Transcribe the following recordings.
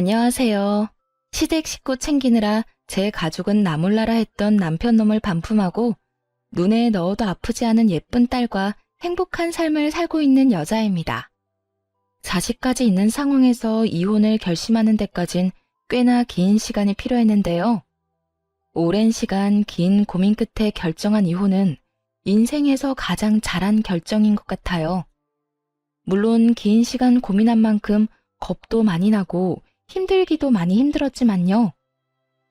안녕하세요. 시댁 식구 챙기느라 제 가족은 나몰라라 했던 남편 놈을 반품하고 눈에 넣어도 아프지 않은 예쁜 딸과 행복한 삶을 살고 있는 여자입니다. 자식까지 있는 상황에서 이혼을 결심하는 데까진 꽤나 긴 시간이 필요했는데요. 오랜 시간 긴 고민 끝에 결정한 이혼은 인생에서 가장 잘한 결정인 것 같아요. 물론 긴 시간 고민한 만큼 겁도 많이 나고 힘들기도 많이 힘들었지만요.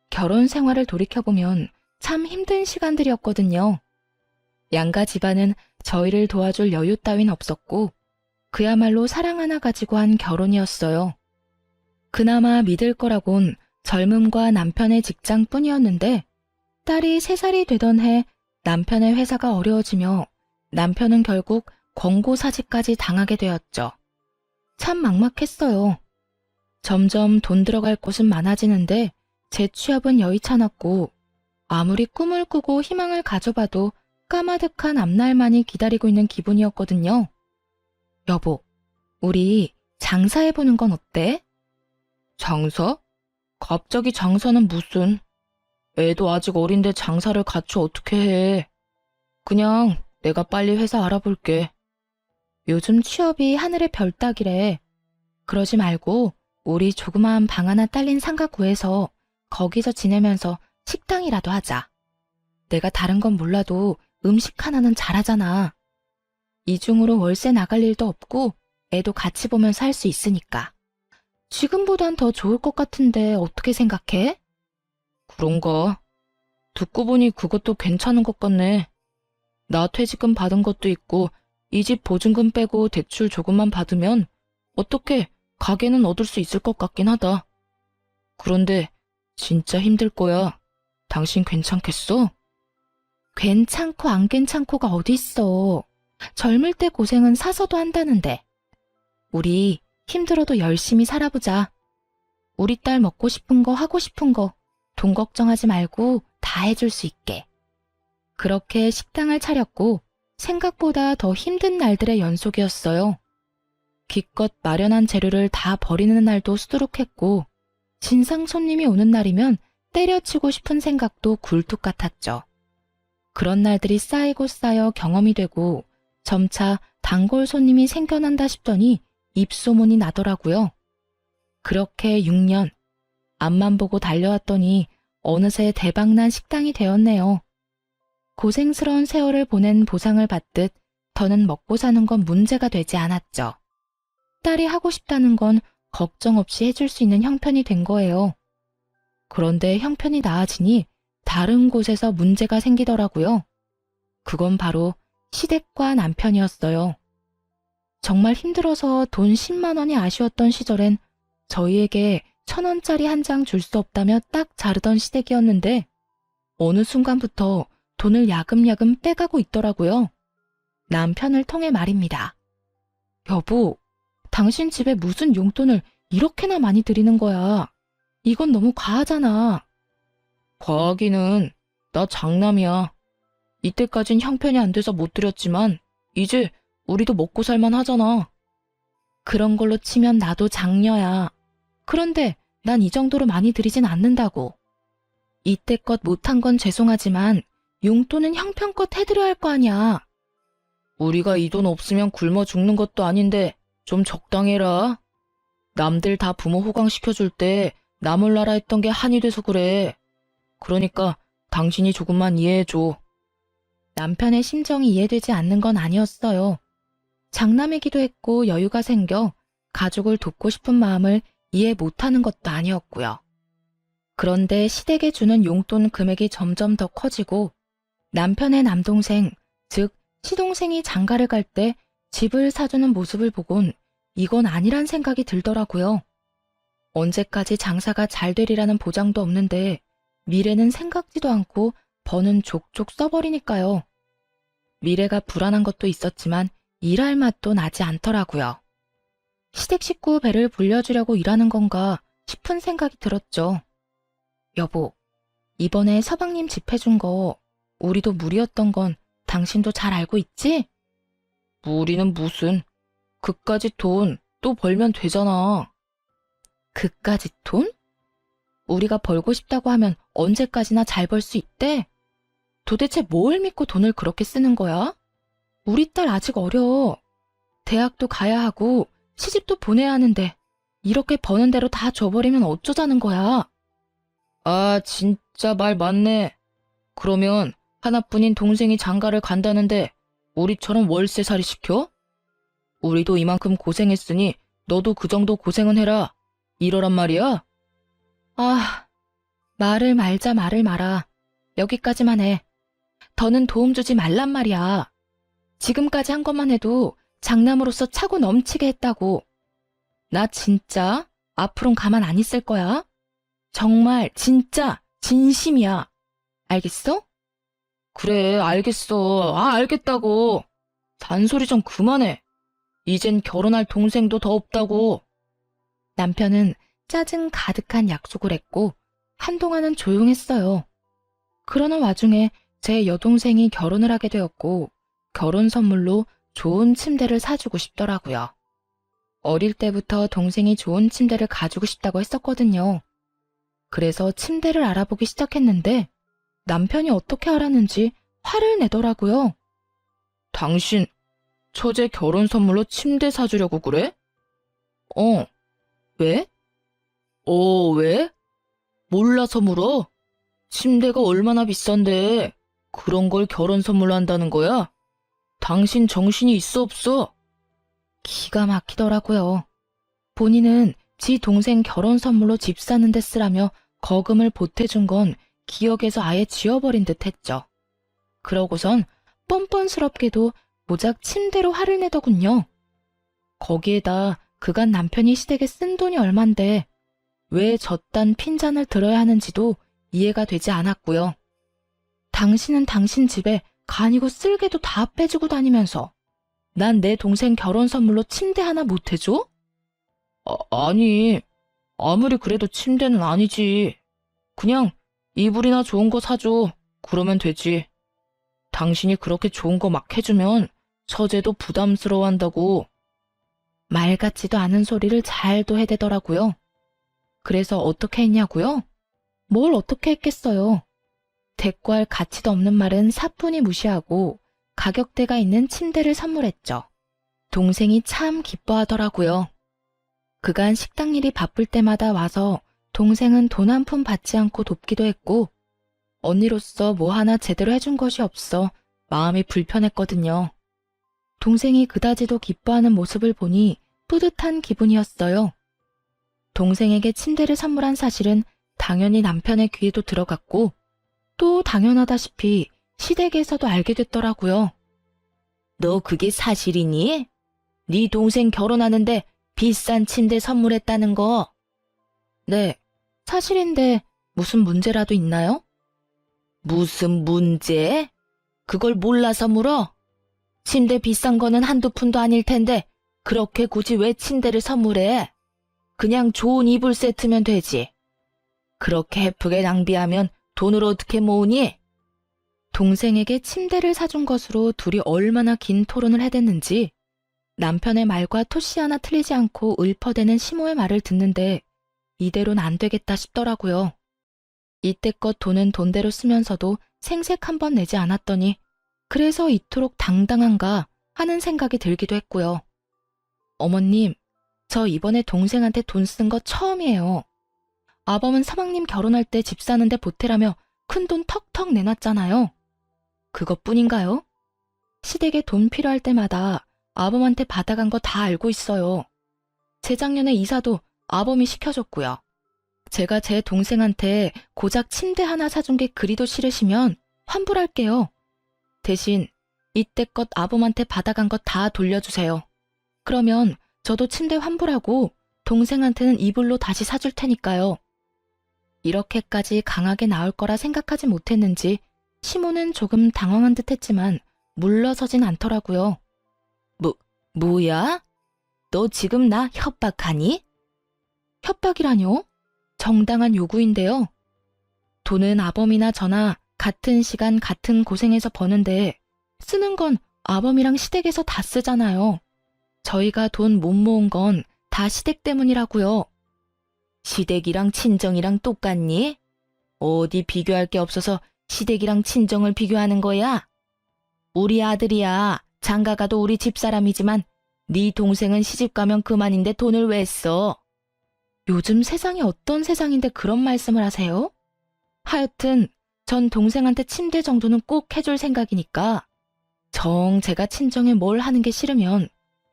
결혼 생활을 돌이켜보면 참 힘든 시간들이었거든요. 양가 집안은 저희를 도와줄 여유 따윈 없었고 그야말로 사랑 하나 가지고 한 결혼이었어요. 그나마 믿을 거라곤 젊음과 남편의 직장뿐이었는데 딸이 3살이 되던 해 남편의 회사가 어려워지며 남편은 결국 권고사직까지 당하게 되었죠. 참 막막했어요. 점점 돈 들어갈 곳은 많아지는데 제 취업은 여의찮았고 아무리 꿈을 꾸고 희망을 가져봐도 까마득한 앞날만이 기다리고 있는 기분이었거든요. 여보, 우리 장사해보는 건 어때? 장사? 갑자기 장사는 무슨? 애도 아직 어린데 장사를 같이 어떻게 해? 그냥 내가 빨리 회사 알아볼게. 요즘 취업이 하늘의 별 따기래. 그러지 말고 우리 조그마한 방 하나 딸린 상가 구해서 거기서 지내면서 식당이라도 하자. 내가 다른 건 몰라도 음식 하나는 잘하잖아. 이중으로 월세 나갈 일도 없고 애도 같이 보면서 할 수 있으니까. 지금보단 더 좋을 것 같은데 어떻게 생각해? 그런가? 듣고 보니 그것도 괜찮은 것 같네. 나 퇴직금 받은 것도 있고 이 집 보증금 빼고 대출 조금만 받으면 어떻게 가게는 얻을 수 있을 것 같긴 하다. 그런데 진짜 힘들 거야. 당신 괜찮겠어? 괜찮고 안 괜찮고가 어딨어. 젊을 때 고생은 사서도 한다는데. 우리 힘들어도 열심히 살아보자. 우리 딸 먹고 싶은 거 하고 싶은 거 돈 걱정하지 말고 다 해줄 수 있게. 그렇게 식당을 차렸고 생각보다 더 힘든 날들의 연속이었어요. 기껏 마련한 재료를 다 버리는 날도 수두룩했고 진상 손님이 오는 날이면 때려치고 싶은 생각도 굴뚝 같았죠. 그런 날들이 쌓이고 쌓여 경험이 되고 점차 단골 손님이 생겨난다 싶더니 입소문이 나더라고요. 그렇게 6년 앞만 보고 달려왔더니 어느새 대박난 식당이 되었네요. 고생스러운 세월을 보낸 보상을 받듯 더는 먹고 사는 건 문제가 되지 않았죠. 딸이 하고 싶다는 건 걱정 없이 해줄 수 있는 형편이 된 거예요. 그런데 형편이 나아지니 다른 곳에서 문제가 생기더라고요. 그건 바로 시댁과 남편이었어요. 정말 힘들어서 돈 10만 원이 아쉬웠던 시절엔 저희에게 1,000원짜리 한 장 줄 수 없다며 딱 자르던 시댁이었는데 어느 순간부터 돈을 야금야금 빼가고 있더라고요. 남편을 통해 말입니다. 여보, 당신 집에 무슨 용돈을 이렇게나 많이 드리는 거야. 이건 너무 과하잖아. 과하기는 나 장남이야. 이때까진 형편이 안 돼서 못 드렸지만 이제 우리도 먹고 살만 하잖아. 그런 걸로 치면 나도 장녀야. 그런데 난 이 정도로 많이 드리진 않는다고. 이때껏 못한 건 죄송하지만 용돈은 형편껏 해드려야 할 거 아니야. 우리가 이 돈 없으면 굶어 죽는 것도 아닌데 좀 적당히 해라. 남들 다 부모 호강시켜줄 때 나 몰라라 했던 게 한이 돼서 그래. 그러니까 당신이 조금만 이해해줘. 남편의 심정이 이해되지 않는 건 아니었어요. 장남이기도 했고 여유가 생겨 가족을 돕고 싶은 마음을 이해 못하는 것도 아니었고요. 그런데 시댁에 주는 용돈 금액이 점점 더 커지고 남편의 남동생, 즉 시동생이 장가를 갈 때 집을 사주는 모습을 보곤 이건 아니란 생각이 들더라고요. 언제까지 장사가 잘 되리라는 보장도 없는데 미래는 생각지도 않고 버는 족족 써버리니까요. 미래가 불안한 것도 있었지만 일할 맛도 나지 않더라고요. 시댁 식구 배를 불려주려고 일하는 건가 싶은 생각이 들었죠. 여보, 이번에 서방님 집 해준 거 우리도 무리였던 건 당신도 잘 알고 있지? 무리는 무슨. 그까짓 돈 또 벌면 되잖아. 그까짓 돈? 우리가 벌고 싶다고 하면 언제까지나 잘 벌 수 있대? 도대체 뭘 믿고 돈을 그렇게 쓰는 거야? 우리 딸 아직 어려. 대학도 가야 하고 시집도 보내야 하는데 이렇게 버는 대로 다 줘버리면 어쩌자는 거야? 아, 진짜 말 맞네. 그러면 하나뿐인 동생이 장가를 간다는데 우리처럼 월세살이 시켜? 우리도 이만큼 고생했으니 너도 그 정도 고생은 해라. 이러란 말이야? 아, 말을 말자 말을 마라. 여기까지만 해. 더는 도움 주지 말란 말이야. 지금까지 한 것만 해도 장남으로서 차고 넘치게 했다고. 나 진짜 앞으론 가만 안 있을 거야. 정말 진짜 진심이야. 알겠어? 그래, 알겠어. 아, 알겠다고. 잔소리 좀 그만해. 이젠 결혼할 동생도 더 없다고. 남편은 짜증 가득한 약속을 했고 한동안은 조용했어요. 그러는 와중에 제 여동생이 결혼을 하게 되었고 결혼 선물로 좋은 침대를 사주고 싶더라고요. 어릴 때부터 동생이 좋은 침대를 가지고 싶다고 했었거든요. 그래서 침대를 알아보기 시작했는데 남편이 어떻게 알았는지 화를 내더라고요. 당신 처제 결혼 선물로 침대 사주려고 그래? 왜? 왜? 몰라서 물어? 침대가 얼마나 비싼데 그런 걸 결혼 선물로 한다는 거야? 당신 정신이 있어 없어? 기가 막히더라고요. 본인은 지 동생 결혼 선물로 집 사는 데 쓰라며 거금을 보태준 건 기억에서 아예 지워버린 듯 했죠. 그러고선 뻔뻔스럽게도 모작 침대로 화를 내더군요. 거기에다 그간 남편이 시댁에 쓴 돈이 얼만데 왜 저딴 핀잔을 들어야 하는지도 이해가 되지 않았고요. 당신은 당신 집에 간이고 쓸개도 다 빼주고 다니면서 난 내 동생 결혼 선물로 침대 하나 못 해줘? 아니, 아무리 그래도 침대는 아니지. 그냥 이불이나 좋은 거 사줘. 그러면 되지. 당신이 그렇게 좋은 거 막 해주면 처제도 부담스러워한다고. 말 같지도 않은 소리를 잘도 해대더라고요. 그래서 어떻게 했냐고요? 뭘 어떻게 했겠어요. 대꾸할 가치도 없는 말은 사뿐히 무시하고 가격대가 있는 침대를 선물했죠. 동생이 참 기뻐하더라고요. 그간 식당 일이 바쁠 때마다 와서 동생은 돈 한 푼 받지 않고 돕기도 했고 언니로서 뭐 하나 제대로 해준 것이 없어 마음이 불편했거든요. 동생이 그다지도 기뻐하는 모습을 보니 뿌듯한 기분이었어요. 동생에게 침대를 선물한 사실은 당연히 남편의 귀에도 들어갔고 또 당연하다시피 시댁에서도 알게 됐더라고요. 너 그게 사실이니? 네 동생 결혼하는데 비싼 침대 선물했다는 거. 네, 사실인데 무슨 문제라도 있나요? 무슨 문제? 그걸 몰라서 물어? 침대 비싼 거는 한두 푼도 아닐 텐데 그렇게 굳이 왜 침대를 선물해? 그냥 좋은 이불 세트면 되지. 그렇게 헤프게 낭비하면 돈을 어떻게 모으니? 동생에게 침대를 사준 것으로 둘이 얼마나 긴 토론을 해댔는지 남편의 말과 토씨 하나 틀리지 않고 읊어대는 시모의 말을 듣는데 이대로는 안 되겠다 싶더라고요. 이때껏 돈은 돈대로 쓰면서도 생색 한 번 내지 않았더니 그래서 이토록 당당한가 하는 생각이 들기도 했고요. 어머님, 저 이번에 동생한테 돈 쓴 거 처음이에요. 아범은 서방님 결혼할 때 집 사는데 보태라며 큰돈 턱턱 내놨잖아요. 그것뿐인가요? 시댁에 돈 필요할 때마다 아범한테 받아간 거 다 알고 있어요. 재작년에 이사도 아범이 시켜줬고요. 제가 제 동생한테 고작 침대 하나 사준 게 그리도 싫으시면 환불할게요. 대신 이때껏 아범한테 받아간 거 다 돌려주세요. 그러면 저도 침대 환불하고 동생한테는 이불로 다시 사줄 테니까요. 이렇게까지 강하게 나올 거라 생각하지 못했는지 시모는 조금 당황한 듯 했지만 물러서진 않더라고요. 뭐야? 너 지금 나 협박하니? 협박이라뇨? 정당한 요구인데요. 돈은 아범이나 저나 같은 시간 같은 고생해서 버는데 쓰는 건 아범이랑 시댁에서 다 쓰잖아요. 저희가 돈 못 모은 건 다 시댁 때문이라고요. 시댁이랑 친정이랑 똑같니? 어디 비교할 게 없어서 시댁이랑 친정을 비교하는 거야? 우리 아들이야. 장가가도 우리 집사람이지만 네 동생은 시집가면 그만인데 돈을 왜 써? 요즘 세상이 어떤 세상인데 그런 말씀을 하세요? 하여튼 전 동생한테 침대 정도는 꼭 해줄 생각이니까 정 제가 친정에 뭘 하는 게 싫으면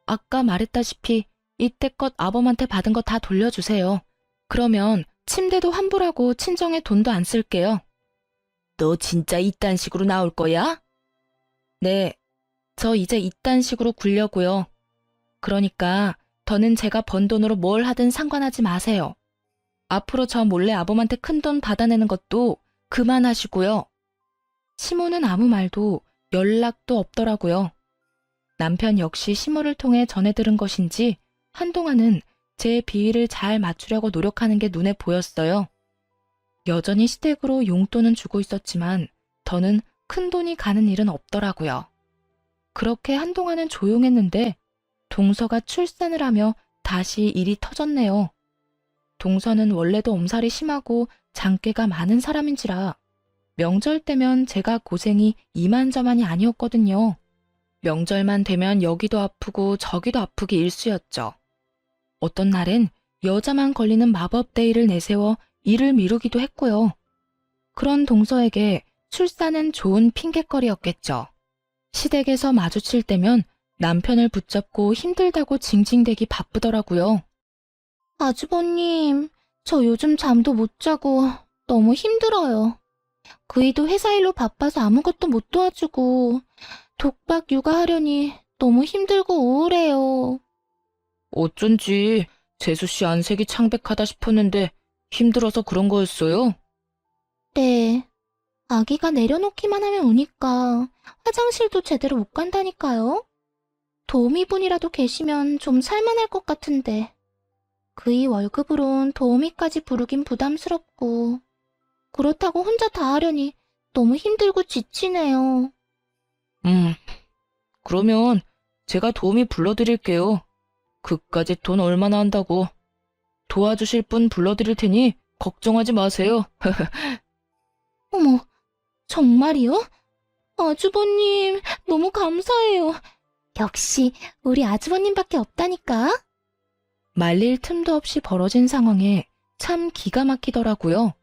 아까 말했다시피 이때껏 아범한테 받은 거 다 돌려주세요. 그러면 침대도 환불하고 친정에 돈도 안 쓸게요. 너 진짜 이딴 식으로 나올 거야? 네, 저 이제 이딴 식으로 굴려고요. 그러니까 더는 제가 번 돈으로 뭘 하든 상관하지 마세요. 앞으로 저 몰래 아범한테 큰돈 받아내는 것도 그만하시고요. 시모는 아무 말도 연락도 없더라고요. 남편 역시 시모를 통해 전해 들은 것인지 한동안은 제 비위를 잘 맞추려고 노력하는 게 눈에 보였어요. 여전히 시댁으로 용돈은 주고 있었지만 더는 큰 돈이 가는 일은 없더라고요. 그렇게 한동안은 조용했는데 동서가 출산을 하며 다시 일이 터졌네요. 동서는 원래도 엄살이 심하고 장깨가 많은 사람인지라 명절 때면 제가 고생이 이만저만이 아니었거든요. 명절만 되면 여기도 아프고 저기도 아프기 일쑤였죠. 어떤 날엔 여자만 걸리는 마법데이를 내세워 일을 미루기도 했고요. 그런 동서에게 출산은 좋은 핑곗거리였겠죠. 시댁에서 마주칠 때면 남편을 붙잡고 힘들다고 징징대기 바쁘더라고요. 아주버님, 저 요즘 잠도 못 자고 너무 힘들어요. 그이도 회사 일로 바빠서 아무것도 못 도와주고 독박 육아하려니 너무 힘들고 우울해요. 어쩐지 재수씨 안색이 창백하다 싶었는데 힘들어서 그런 거였어요? 네. 아기가 내려놓기만 하면 우니까 화장실도 제대로 못 간다니까요. 도우미분이라도 계시면 좀 살만할 것 같은데 그이 월급으론 도우미까지 부르긴 부담스럽고 그렇다고 혼자 다 하려니 너무 힘들고 지치네요. 그러면 제가 도우미 불러드릴게요. 그까짓 돈 얼마나 한다고. 도와주실 분 불러드릴 테니 걱정하지 마세요. 어머, 정말이요? 아주버님, 너무 감사해요. 역시 우리 아주버님밖에 없다니까. 말릴 틈도 없이 벌어진 상황에 참 기가 막히더라고요.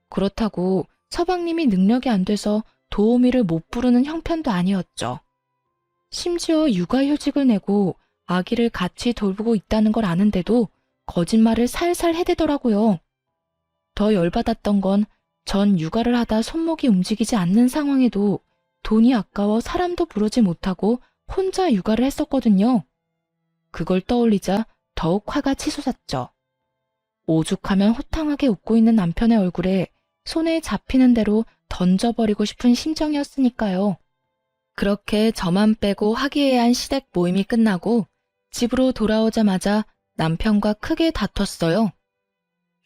그렇다고 서방님이 능력이 안 돼서 도우미를 못 부르는 형편도 아니었죠. 심지어 육아휴직을 내고 아기를 같이 돌보고 있다는 걸 아는데도 거짓말을 살살 해대더라고요. 더 열받았던 건 전 육아를 하다 손목이 움직이지 않는 상황에도 돈이 아까워 사람도 부르지 못하고 혼자 육아를 했었거든요. 그걸 떠올리자 더욱 화가 치솟았죠. 오죽하면 호탕하게 웃고 있는 남편의 얼굴에 손에 잡히는 대로 던져버리고 싶은 심정이었으니까요. 그렇게 저만 빼고 화기애애한 시댁 모임이 끝나고 집으로 돌아오자마자 남편과 크게 다퉜어요.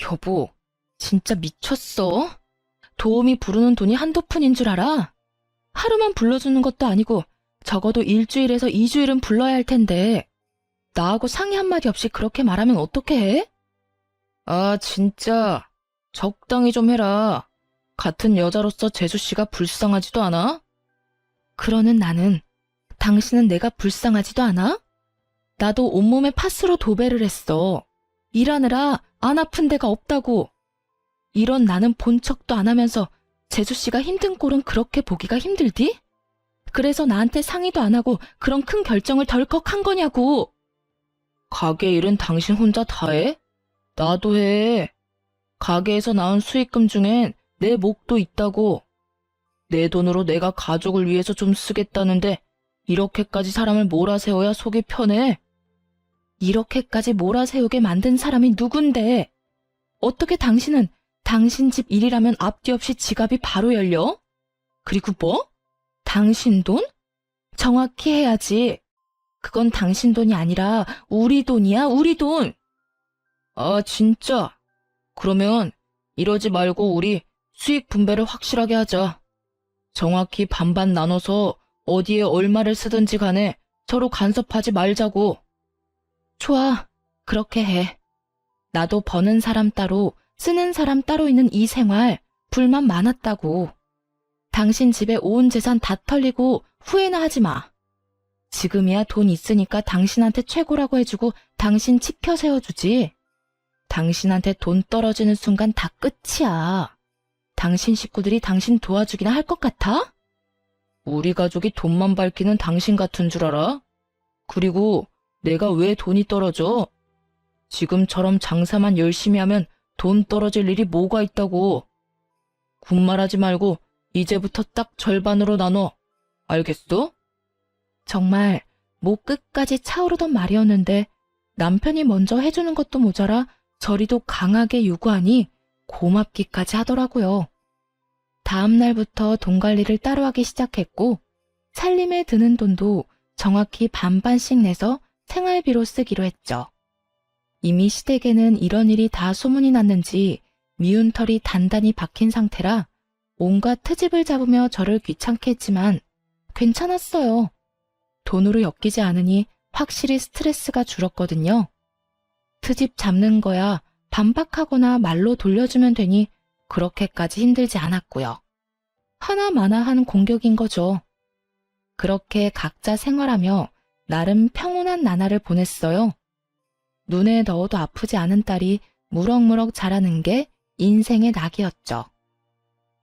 여보, 진짜 미쳤어? 도우미 부르는 돈이 한두 푼인 줄 알아? 하루만 불러주는 것도 아니고 적어도 일주일에서 2주일은 불러야 할 텐데 나하고 상의 한마디 없이 그렇게 말하면 어떻게 해? 아, 진짜 적당히 좀 해라. 같은 여자로서 재수씨가 불쌍하지도 않아? 그러는 나는 당신은 내가 불쌍하지도 않아? 나도 온몸에 파스로 도배를 했어. 일하느라 안 아픈 데가 없다고. 이런 나는 본 척도 안 하면서 재수씨가 힘든 꼴은 그렇게 보기가 힘들디? 그래서 나한테 상의도 안 하고 그런 큰 결정을 덜컥 한 거냐고. 가게 일은 당신 혼자 다 해? 나도 해. 가게에서 나온 수익금 중엔 내 몫도 있다고. 내 돈으로 내가 가족을 위해서 좀 쓰겠다는데 이렇게까지 사람을 몰아세워야 속이 편해? 이렇게까지 몰아세우게 만든 사람이 누군데? 어떻게 당신은 당신 집 일이라면 앞뒤 없이 지갑이 바로 열려? 그리고 뭐? 당신 돈? 정확히 해야지. 그건 당신 돈이 아니라 우리 돈이야, 우리 돈. 아, 진짜. 그러면 이러지 말고 우리 수익 분배를 확실하게 하자. 정확히 반반 나눠서 어디에 얼마를 쓰든지 간에 서로 간섭하지 말자고. 좋아, 그렇게 해. 나도 버는 사람 따로 쓰는 사람 따로 있는 이 생활 불만 많았다고. 당신 집에 온 재산 다 털리고 후회나 하지 마. 지금이야 돈 있으니까 당신한테 최고라고 해주고 당신 치켜 세워주지. 당신한테 돈 떨어지는 순간 다 끝이야. 당신 식구들이 당신 도와주기나 할 것 같아? 우리 가족이 돈만 밝히는 당신 같은 줄 알아? 그리고 내가 왜 돈이 떨어져? 지금처럼 장사만 열심히 하면 돈 떨어질 일이 뭐가 있다고. 군말하지 말고 이제부터 딱 절반으로 나눠. 알겠어? 정말 목 끝까지 차오르던 말이었는데 남편이 먼저 해주는 것도 모자라 저리도 강하게 요구하니 고맙기까지 하더라고요. 다음 날부터 돈 관리를 따로 하기 시작했고 살림에 드는 돈도 정확히 반반씩 내서 생활비로 쓰기로 했죠. 이미 시댁에는 이런 일이 다 소문이 났는지 미운 털이 단단히 박힌 상태라 온갖 트집을 잡으며 저를 귀찮게 했지만 괜찮았어요. 돈으로 엮이지 않으니 확실히 스트레스가 줄었거든요. 트집 잡는 거야 반박하거나 말로 돌려주면 되니 그렇게까지 힘들지 않았고요. 하나마나한 공격인 거죠. 그렇게 각자 생활하며 나름 평온한 나날을 보냈어요. 눈에 넣어도 아프지 않은 딸이 무럭무럭 자라는 게 인생의 낙이었죠.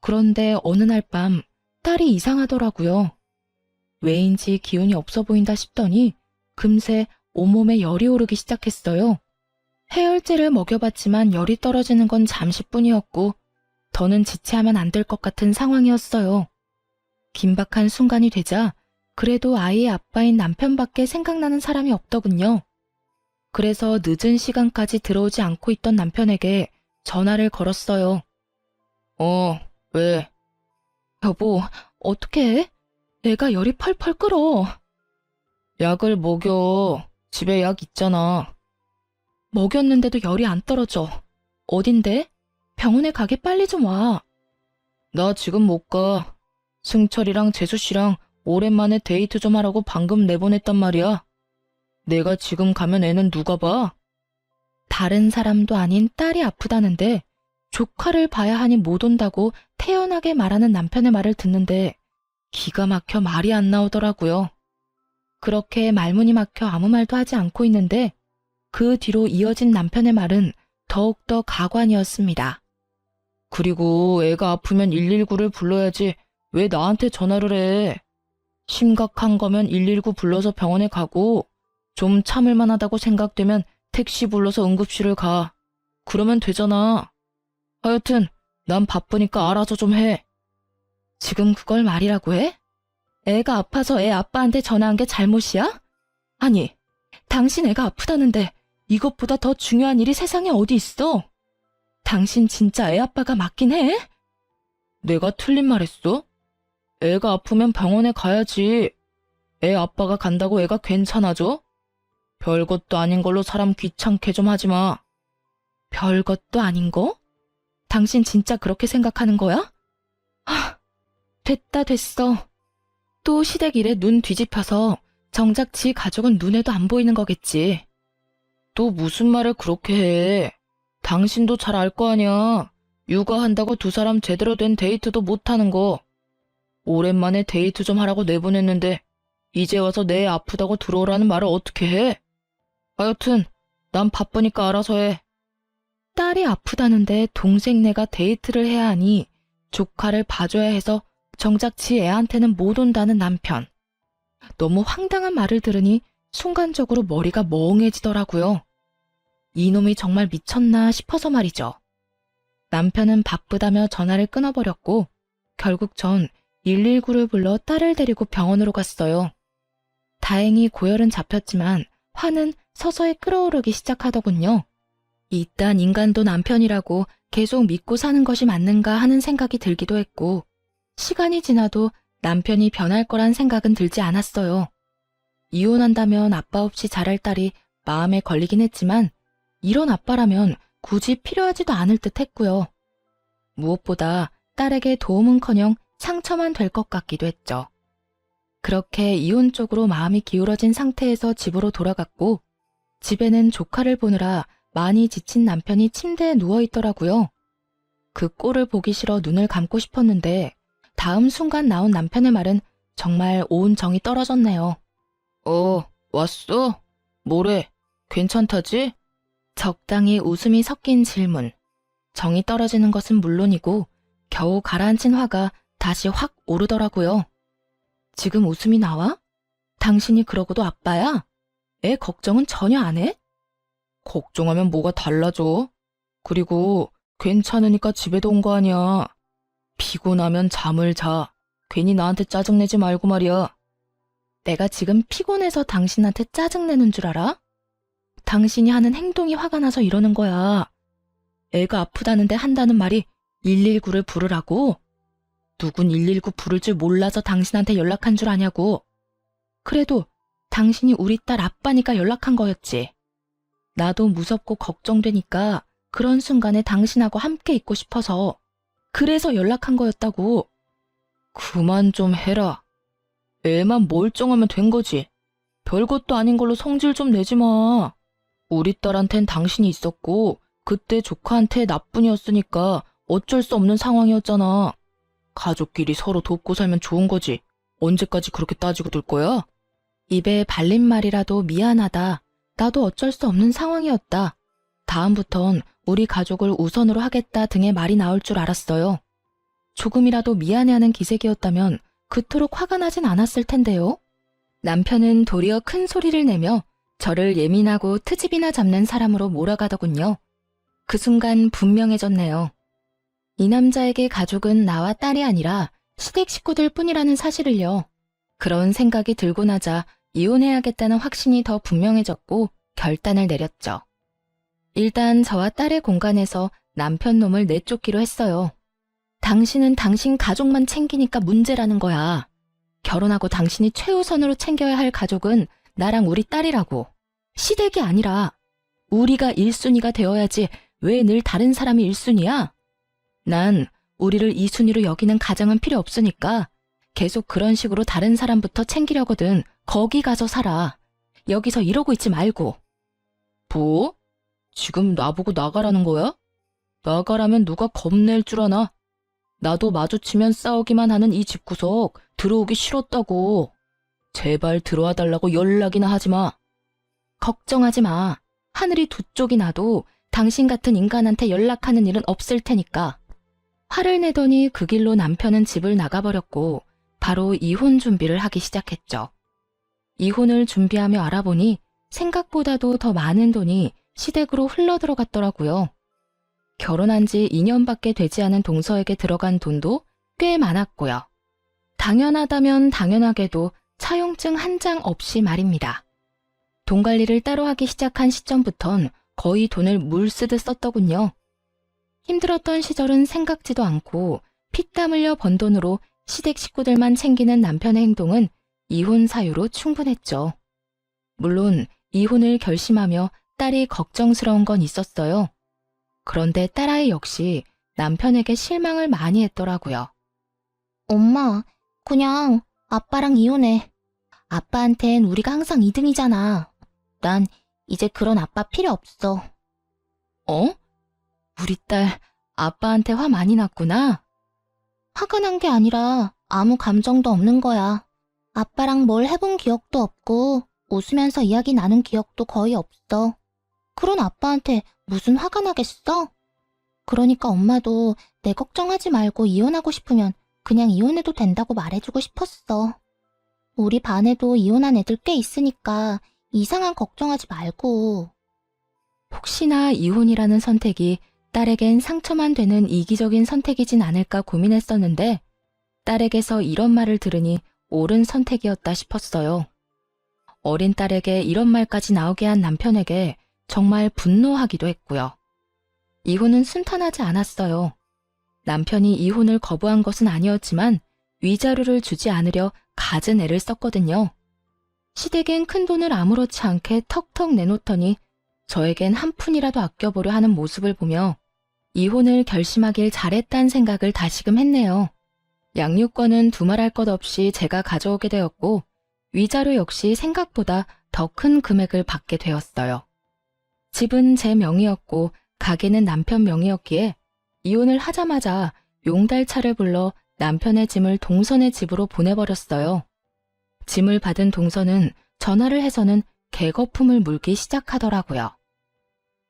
그런데 어느 날 밤 딸이 이상하더라고요. 왜인지 기운이 없어 보인다 싶더니 금세 온몸에 열이 오르기 시작했어요. 해열제를 먹여봤지만 열이 떨어지는 건 잠시뿐이었고 더는 지체하면 안 될 것 같은 상황이었어요. 긴박한 순간이 되자 그래도 아이의 아빠인 남편밖에 생각나는 사람이 없더군요. 그래서 늦은 시간까지 들어오지 않고 있던 남편에게 전화를 걸었어요. 왜? 여보, 어떡해? 애가 열이 펄펄 끓어. 약을 먹여. 집에 약 있잖아. 먹였는데도 열이 안 떨어져. 어딘데? 병원에 가게 빨리 좀 와. 나 지금 못 가. 승철이랑 재수씨랑 오랜만에 데이트 좀 하라고 방금 내보냈단 말이야. 내가 지금 가면 애는 누가 봐? 다른 사람도 아닌 딸이 아프다는데 조카를 봐야 하니 못 온다고 태연하게 말하는 남편의 말을 듣는데 기가 막혀 말이 안 나오더라고요. 그렇게 말문이 막혀 아무 말도 하지 않고 있는데 그 뒤로 이어진 남편의 말은 더욱더 가관이었습니다. 그리고 애가 아프면 119를 불러야지 왜 나한테 전화를 해? 심각한 거면 119 불러서 병원에 가고 좀 참을 만하다고 생각되면 택시 불러서 응급실을 가. 그러면 되잖아. 하여튼 난 바쁘니까 알아서 좀 해. 지금 그걸 말이라고 해? 애가 아파서 애 아빠한테 전화한 게 잘못이야? 아니, 당신 애가 아프다는데 이것보다 더 중요한 일이 세상에 어디 있어? 당신 진짜 애 아빠가 맞긴 해? 내가 틀린 말 했어? 애가 아프면 병원에 가야지. 애 아빠가 간다고 애가 괜찮아져? 별것도 아닌 걸로 사람 귀찮게 좀 하지 마. 별것도 아닌 거? 당신 진짜 그렇게 생각하는 거야? 됐어. 또 시댁 일에 눈 뒤집혀서 정작 지 가족은 눈에도 안 보이는 거겠지. 또 무슨 말을 그렇게 해. 당신도 잘 알 거 아니야. 육아한다고 두 사람 제대로 된 데이트도 못하는 거. 오랜만에 데이트 좀 하라고 내보냈는데 이제 와서 내 아프다고 들어오라는 말을 어떻게 해? 하여튼 난 바쁘니까 알아서 해. 딸이 아프다는데 동생네가 데이트를 해야 하니 조카를 봐줘야 해서 정작 지 애한테는 못 온다는 남편. 너무 황당한 말을 들으니 순간적으로 머리가 멍해지더라고요. 이놈이 정말 미쳤나 싶어서 말이죠. 남편은 바쁘다며 전화를 끊어버렸고 결국 전 119를 불러 딸을 데리고 병원으로 갔어요. 다행히 고열은 잡혔지만 화는 서서히 끓어오르기 시작하더군요. 이딴 인간도 남편이라고 계속 믿고 사는 것이 맞는가 하는 생각이 들기도 했고 시간이 지나도 남편이 변할 거란 생각은 들지 않았어요. 이혼한다면 아빠 없이 자랄 딸이 마음에 걸리긴 했지만 이런 아빠라면 굳이 필요하지도 않을 듯 했고요. 무엇보다 딸에게 도움은커녕 상처만 될 것 같기도 했죠. 그렇게 이혼 쪽으로 마음이 기울어진 상태에서 집으로 돌아갔고 집에는 조카를 보느라 많이 지친 남편이 침대에 누워있더라고요. 그 꼴을 보기 싫어 눈을 감고 싶었는데 다음 순간 나온 남편의 말은 정말 온 정이 떨어졌네요. 왔어? 뭐래? 괜찮다지? 적당히 웃음이 섞인 질문. 정이 떨어지는 것은 물론이고 겨우 가라앉힌 화가 다시 확 오르더라고요. 지금 웃음이 나와? 당신이 그러고도 아빠야? 애 걱정은 전혀 안 해? 걱정하면 뭐가 달라져? 그리고 괜찮으니까 집에도 온 거 아니야. 피곤하면 잠을 자. 괜히 나한테 짜증내지 말고 말이야. 내가 지금 피곤해서 당신한테 짜증내는 줄 알아? 당신이 하는 행동이 화가 나서 이러는 거야. 애가 아프다는데 한다는 말이 119를 부르라고? 누군 119 부를 줄 몰라서 당신한테 연락한 줄 아냐고. 그래도 당신이 우리 딸 아빠니까 연락한 거였지. 나도 무섭고 걱정되니까 그런 순간에 당신하고 함께 있고 싶어서 그래서 연락한 거였다고. 그만 좀 해라. 애만 멀쩡하면 된 거지. 별것도 아닌 걸로 성질 좀 내지 마. 우리 딸한텐 당신이 있었고 그때 조카한테 나뿐이었으니까 어쩔 수 없는 상황이었잖아. 가족끼리 서로 돕고 살면 좋은 거지. 언제까지 그렇게 따지고 둘 거야? 입에 발린 말이라도 미안하다. 나도 어쩔 수 없는 상황이었다. 다음부턴 우리 가족을 우선으로 하겠다 등의 말이 나올 줄 알았어요. 조금이라도 미안해하는 기색이었다면 그토록 화가 나진 않았을 텐데요. 남편은 도리어 큰 소리를 내며 저를 예민하고 트집이나 잡는 사람으로 몰아가더군요. 그 순간 분명해졌네요. 이 남자에게 가족은 나와 딸이 아니라 시댁 식구들 뿐이라는 사실을요. 그런 생각이 들고 나자 이혼해야겠다는 확신이 더 분명해졌고 결단을 내렸죠. 일단 저와 딸의 공간에서 남편 놈을 내쫓기로 했어요. 당신은 당신 가족만 챙기니까 문제라는 거야. 결혼하고 당신이 최우선으로 챙겨야 할 가족은 나랑 우리 딸이라고. 시댁이 아니라 우리가 1순위가 되어야지 왜 늘 다른 사람이 1순위야? 난 우리를 2순위로 여기는 가정은 필요 없으니까 계속 그런 식으로 다른 사람부터 챙기려거든. 거기 가서 살아. 여기서 이러고 있지 말고. 뭐? 지금 나보고 나가라는 거야? 나가라면 누가 겁낼 줄 아나? 나도 마주치면 싸우기만 하는 이 집구석 들어오기 싫었다고. 제발 들어와 달라고 연락이나 하지 마. 걱정하지 마. 하늘이 두 쪽이 나도 당신 같은 인간한테 연락하는 일은 없을 테니까. 화를 내더니 그 길로 남편은 집을 나가버렸고 바로 이혼 준비를 하기 시작했죠. 이혼을 준비하며 알아보니 생각보다도 더 많은 돈이 시댁으로 흘러들어갔더라고요. 결혼한 지 2년밖에 되지 않은 동서에게 들어간 돈도 꽤 많았고요. 당연하다면 당연하게도 차용증 한 장 없이 말입니다. 돈 관리를 따로 하기 시작한 시점부턴 거의 돈을 물 쓰듯 썼더군요. 힘들었던 시절은 생각지도 않고 피땀 흘려 번 돈으로 시댁 식구들만 챙기는 남편의 행동은 이혼 사유로 충분했죠. 물론 이혼을 결심하며 딸이 걱정스러운 건 있었어요. 그런데 딸아이 역시 남편에게 실망을 많이 했더라고요. 엄마, 그냥 아빠랑 이혼해. 아빠한텐 우리가 항상 2등이잖아. 난 이제 그런 아빠 필요 없어. 어? 우리 딸 아빠한테 화 많이 났구나? 화가 난 게 아니라 아무 감정도 없는 거야. 아빠랑 뭘 해본 기억도 없고 웃으면서 이야기 나눈 기억도 거의 없어. 그런 아빠한테 무슨 화가 나겠어? 그러니까 엄마도 내 걱정하지 말고 이혼하고 싶으면 그냥 이혼해도 된다고 말해주고 싶었어. 우리 반에도 이혼한 애들 꽤 있으니까 이상한 걱정하지 말고. 혹시나 이혼이라는 선택이 딸에겐 상처만 되는 이기적인 선택이진 않을까 고민했었는데 딸에게서 이런 말을 들으니 옳은 선택이었다 싶었어요. 어린 딸에게 이런 말까지 나오게 한 남편에게 정말 분노하기도 했고요. 이혼은 순탄하지 않았어요. 남편이 이혼을 거부한 것은 아니었지만 위자료를 주지 않으려 갖은 애를 썼거든요. 시댁엔 큰돈을 아무렇지 않게 턱턱 내놓더니 저에겐 한 푼이라도 아껴보려 하는 모습을 보며 이혼을 결심하길 잘했다는 생각을 다시금 했네요. 양육권은 두말할 것 없이 제가 가져오게 되었고 위자료 역시 생각보다 더 큰 금액을 받게 되었어요. 집은 제 명의였고 가게는 남편 명의였기에 이혼을 하자마자 용달차를 불러 남편의 짐을 동선의 집으로 보내버렸어요. 짐을 받은 동선은 전화를 해서는 개거품을 물기 시작하더라고요.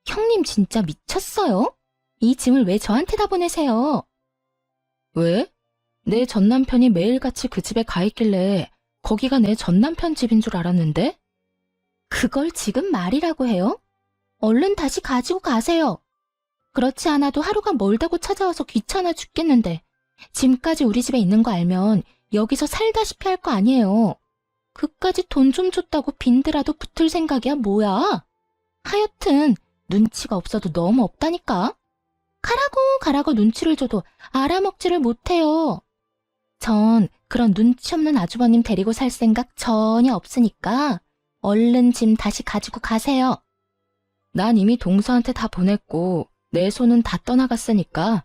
형님 진짜 미쳤어요? 이 짐을 왜 저한테다 보내세요? 왜? 내 전남편이 매일같이 그 집에 가 있길래 거기가 내 전남편 집인 줄 알았는데? 그걸 지금 말이라고 해요? 얼른 다시 가지고 가세요. 그렇지 않아도 하루가 멀다고 찾아와서 귀찮아 죽겠는데 짐까지 우리 집에 있는 거 알면 여기서 살다시피 할 거 아니에요. 그까지 돈 좀 줬다고 빈드라도 붙을 생각이야 뭐야? 하여튼 눈치가 없어도 너무 없다니까. 가라고 눈치를 줘도 알아먹지를 못해요. 전 그런 눈치 없는 아주버님 데리고 살 생각 전혀 없으니까 얼른 짐 다시 가지고 가세요. 난 이미 동서한테 다 보냈고 내 손은 다 떠나갔으니까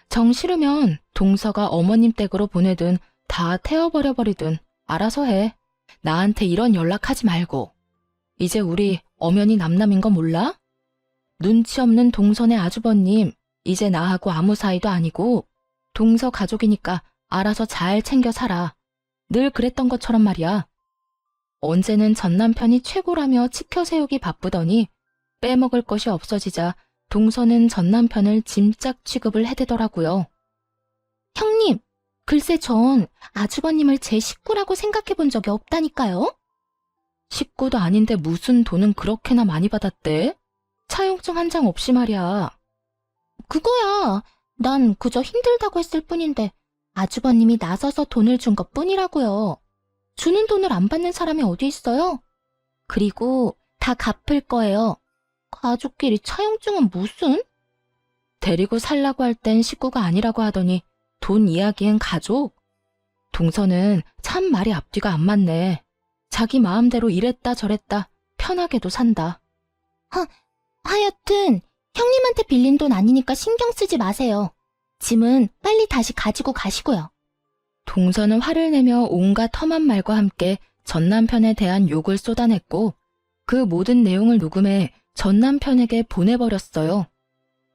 정 싫으면 동서가 어머님 댁으로 보내든 다 태워버려버리든 알아서 해. 나한테 이런 연락하지 말고. 이제 우리 엄연히 남남인 거 몰라? 눈치 없는 동선의 아주버님, 이제 나하고 아무 사이도 아니고 동서 가족이니까 알아서 잘 챙겨 살아. 늘 그랬던 것처럼 말이야. 언제는 전남편이 최고라며 치켜세우기 바쁘더니 빼먹을 것이 없어지자 동서는 전남편을 짐짝 취급을 해대더라고요. 형님, 글쎄 전 아주버님을 제 식구라고 생각해 본 적이 없다니까요. 식구도 아닌데 무슨 돈은 그렇게나 많이 받았대? 차용증 한 장 없이 말이야. 그거야. 난 그저 힘들다고 했을 뿐인데 아주버님이 나서서 돈을 준 것뿐이라고요. 주는 돈을 안 받는 사람이 어디 있어요? 그리고 다 갚을 거예요. 가족끼리 차용증은 무슨? 데리고 살라고 할 땐 식구가 아니라고 하더니 돈 이야기엔 가족? 동서는 참 말이 앞뒤가 안 맞네. 자기 마음대로 이랬다 저랬다 편하게도 산다. 하여튼 형님한테 빌린 돈 아니니까 신경 쓰지 마세요. 짐은 빨리 다시 가지고 가시고요. 동서는 화를 내며 온갖 험한 말과 함께 전남편에 대한 욕을 쏟아냈고 그 모든 내용을 녹음해 전남편에게 보내버렸어요.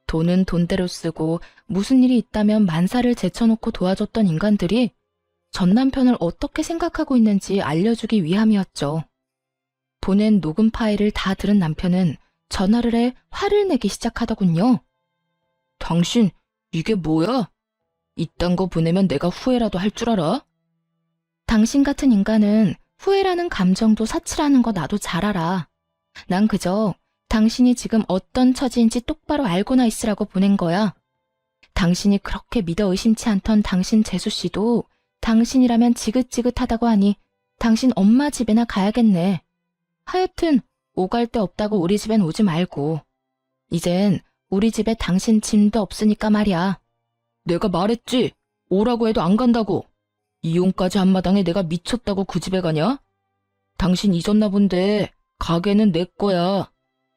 돈은 돈대로 쓰고 무슨 일이 있다면 만사를 제쳐놓고 도와줬던 인간들이 전남편을 어떻게 생각하고 있는지 알려주기 위함이었죠. 보낸 녹음 파일을 다 들은 남편은 전화를 해 화를 내기 시작하더군요. 당신 이게 뭐야? 이딴 거 보내면 내가 후회라도 할 줄 알아? 당신 같은 인간은 후회라는 감정도 사치라는 거 나도 잘 알아. 난 그저 당신이 지금 어떤 처지인지 똑바로 알고나 있으라고 보낸 거야. 당신이 그렇게 믿어 의심치 않던 당신 재수씨도 당신이라면 지긋지긋하다고 하니 당신 엄마 집에나 가야겠네. 하여튼 오갈 데 없다고 우리 집엔 오지 말고. 이젠 우리 집에 당신 짐도 없으니까 말이야. 내가 말했지. 오라고 해도 안 간다고. 이혼까지 한 마당에 내가 미쳤다고 그 집에 가냐? 당신 잊었나 본데 가게는 내 거야.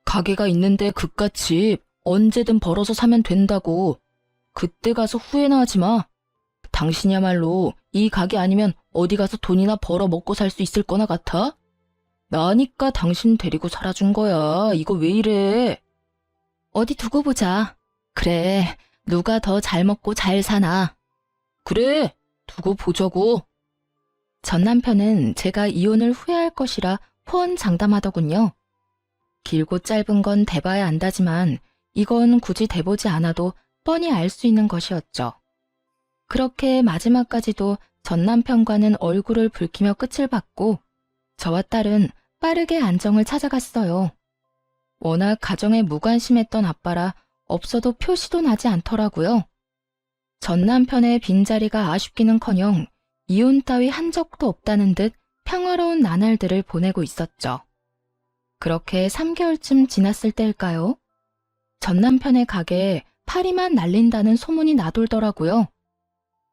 가게가 있는데 그깟 집 언제든 벌어서 사면 된다고. 그때 가서 후회나 하지 마. 당신이야말로 이 가게 아니면 어디 가서 돈이나 벌어 먹고 살 수 있을 거나 같아? 나니까 당신 데리고 살아준 거야. 이거 왜 이래? 어디 두고 보자. 그래, 누가 더 잘 먹고 잘 사나. 그래, 두고 보자고. 전 남편은 제가 이혼을 후회할 것이라 호언장담하더군요. 길고 짧은 건 대봐야 안다지만 이건 굳이 대보지 않아도 뻔히 알 수 있는 것이었죠. 그렇게 마지막까지도 전 남편과는 얼굴을 붉히며 끝을 봤고 저와 딸은 빠르게 안정을 찾아갔어요. 워낙 가정에 무관심했던 아빠라 없어도 표시도 나지 않더라고요. 전 남편의 빈자리가 아쉽기는커녕 이혼 따위 한 적도 없다는 듯 평화로운 나날들을 보내고 있었죠. 그렇게 3개월쯤 지났을 때일까요? 전 남편의 가게에 파리만 날린다는 소문이 나돌더라고요.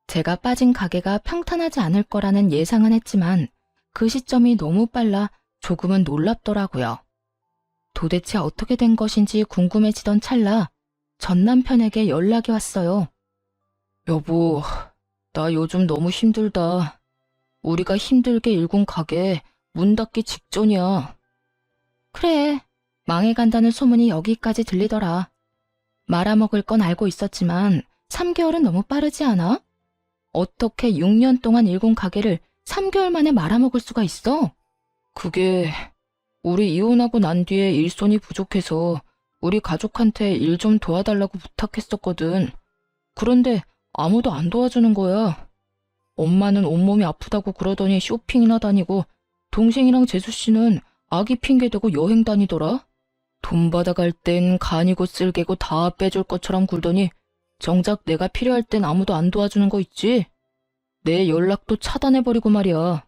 제가 빠진 가게가 평탄하지 않을 거라는 예상은 했지만 그 시점이 너무 빨라 조금은 놀랍더라고요. 도대체 어떻게 된 것인지 궁금해지던 찰나 전 남편에게 연락이 왔어요. 여보, 나 요즘 너무 힘들다. 우리가 힘들게 일군 가게 문 닫기 직전이야. 그래, 망해간다는 소문이 여기까지 들리더라. 말아먹을 건 알고 있었지만 3개월은 너무 빠르지 않아? 어떻게 6년 동안 일군 가게를 3개월 만에 말아먹을 수가 있어? 그게 우리 이혼하고 난 뒤에 일손이 부족해서 우리 가족한테 일 좀 도와달라고 부탁했었거든. 그런데 아무도 안 도와주는 거야. 엄마는 온몸이 아프다고 그러더니 쇼핑이나 다니고 동생이랑 재수 씨는 아기 핑계대고 여행 다니더라. 돈 받아갈 땐 간이고 쓸개고 다 빼줄 것처럼 굴더니 정작 내가 필요할 땐 아무도 안 도와주는 거 있지? 내 연락도 차단해버리고 말이야.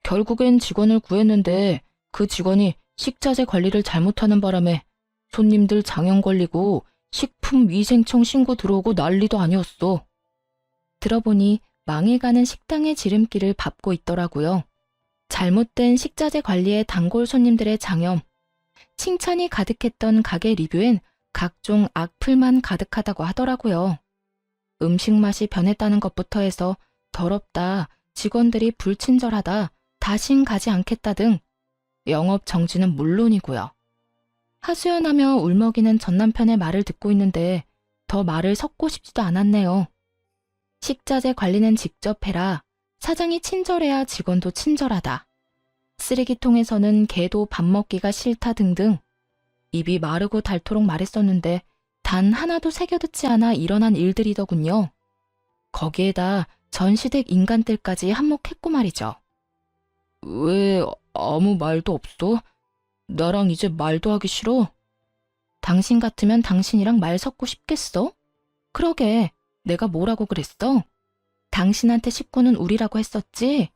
결국엔 직원을 구했는데 그 직원이 식자재 관리를 잘못하는 바람에 손님들 장염 걸리고 식품위생청 신고 들어오고 난리도 아니었어. 들어보니 망해가는 식당의 지름길을 밟고 있더라고요. 잘못된 식자재 관리에 단골 손님들의 장염, 칭찬이 가득했던 가게 리뷰엔 각종 악플만 가득하다고 하더라고요. 음식 맛이 변했다는 것부터 해서 더럽다, 직원들이 불친절하다, 다신 가지 않겠다 등 영업 정지는 물론이고요. 하소연하며 울먹이는 전남편의 말을 듣고 있는데 더 말을 섞고 싶지도 않았네요. 식자재 관리는 직접 해라. 사장이 친절해야 직원도 친절하다. 쓰레기통에서는 개도 밥 먹기가 싫다 등등. 입이 마르고 닳도록 말했었는데 단 하나도 새겨듣지 않아 일어난 일들이더군요. 거기에다 전시댁 인간들까지 한몫했고 말이죠. 왜 아무 말도 없어? 나랑 이제 말도 하기 싫어? 당신 같으면 당신이랑 말 섞고 싶겠어? 그러게, 내가 뭐라고 그랬어? 당신한테 식구는 우리라고 했었지?